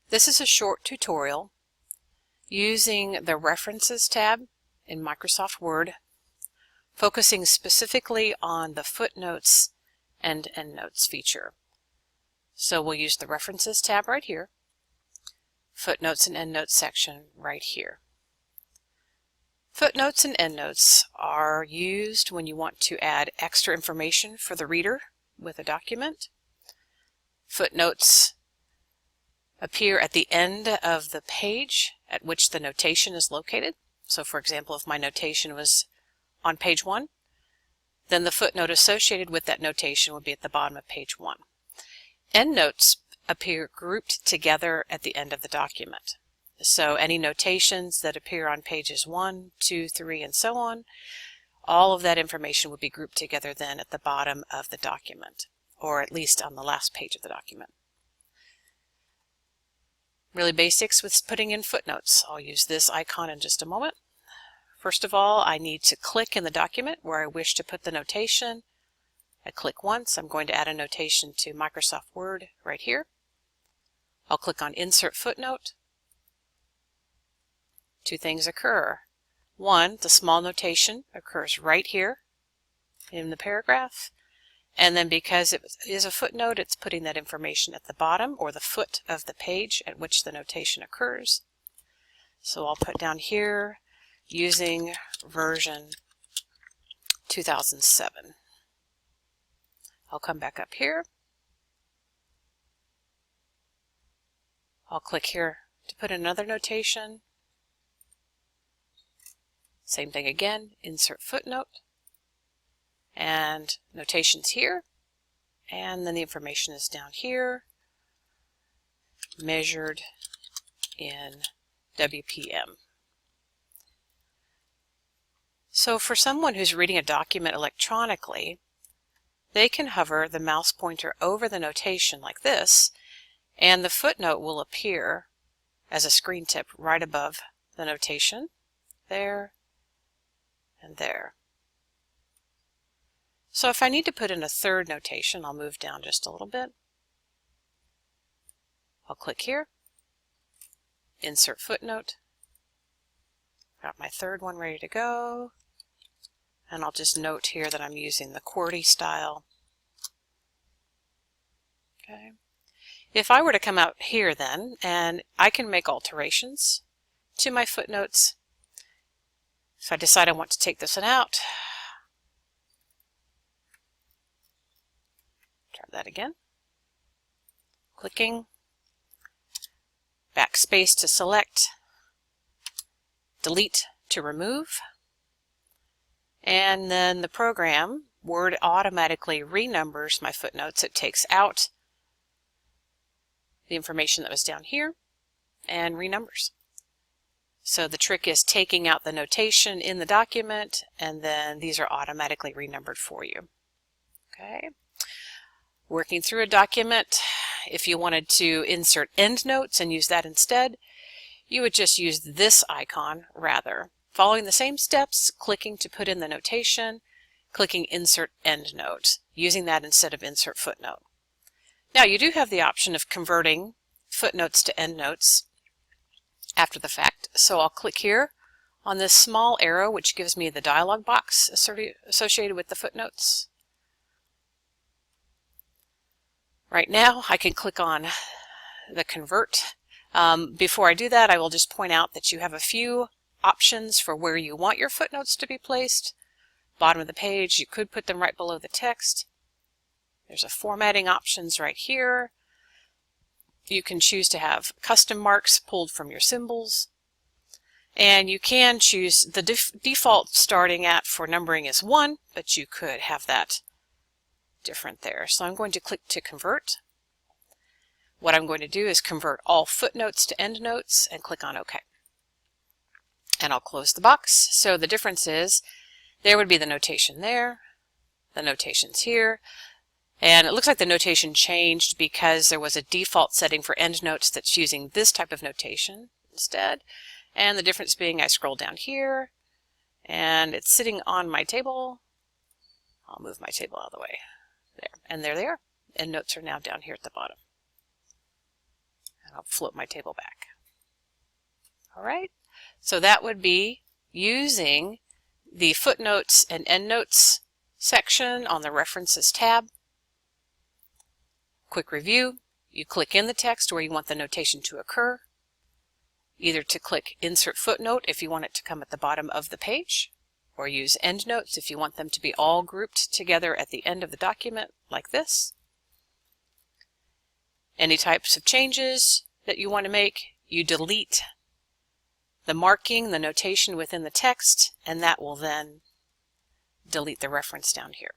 This is a short tutorial using the References tab in Microsoft Word, focusing specifically on the Footnotes and Endnotes feature. So we'll use the References tab right here, Footnotes and Endnotes section right here. Footnotes and Endnotes are used when you want to add extra information for the reader with a document. Footnotes appear at the end of the page at which the notation is located. So for example, if my notation was on page 1, then the footnote associated with that notation would be at the bottom of page 1. Endnotes appear grouped together at the end of the document. So any notations that appear on pages 1, 2, 3, and so on, all of that information would be grouped together then at the bottom of the document, or at least on the last page of the document. Really basics with putting in footnotes. I'll use this icon in just a moment. First of all, I need to click in the document where I wish to put the notation. I click once. I'm going to add a notation to Microsoft Word right here. I'll click on Insert Footnote. Two things occur. One, the small notation occurs right here in the paragraph. And then because it is a footnote, it's putting that information at the bottom or the foot of the page at which the notation occurs. So I'll put down here using version 2007. I'll come back up here. I'll click here to put another notation. Same thing again, insert footnote. And notations here. And then the information is down here, measured in WPM. So for someone who's reading a document electronically, they can hover the mouse pointer over the notation like this, and the footnote will appear as a screen tip right above the notation, there and there. So if I need to put in a third notation, I'll move down just a little bit. I'll click here, insert footnote. Got my third one ready to go. And I'll just note here that I'm using the QWERTY style. Okay. If I were to come out here then, and I can make alterations to my footnotes. If I decide I want to take this one out, try that again. Clicking, backspace to select, delete to remove. And then the program, Word, automatically renumbers my footnotes. It takes out the information that was down here and renumbers. So the trick is taking out the notation in the document, and then these are automatically renumbered for you. Okay. Working through a document, if you wanted to insert endnotes and use that instead, you would just use this icon rather. Following the same steps, clicking to put in the notation, clicking Insert Endnote, using that instead of Insert Footnote. Now you do have the option of converting footnotes to endnotes after the fact, so I'll click here on this small arrow which gives me the dialog box associated with the footnotes. Right now I can click on the Convert. Before I do that, I will just point out that you have a few options for where you want your footnotes to be placed. Bottom of the page, you could put them right below the text. There's a formatting options right here. You can choose to have custom marks pulled from your symbols. And you can choose the default starting at for numbering is 1, but you could have that different there. So I'm going to click to convert. What I'm going to do is convert all footnotes to endnotes and click on OK. And I'll close the box. So the difference is there would be the notation there, the notation's here, and it looks like the notation changed because there was a default setting for endnotes that's using this type of notation instead. And the difference being I scroll down here and it's sitting on my table. I'll move my table out of the way. There. And there they are. Endnotes are now down here at the bottom. I'll flip my table back. All right, so that would be using the Footnotes and Endnotes section on the References tab. Quick review, you click in the text where you want the notation to occur, either to click Insert Footnote if you want it to come at the bottom of the page, or use Endnotes if you want them to be all grouped together at the end of the document like this. Any types of changes that you want to make, you delete the marking, the notation within the text, and that will then delete the reference down here.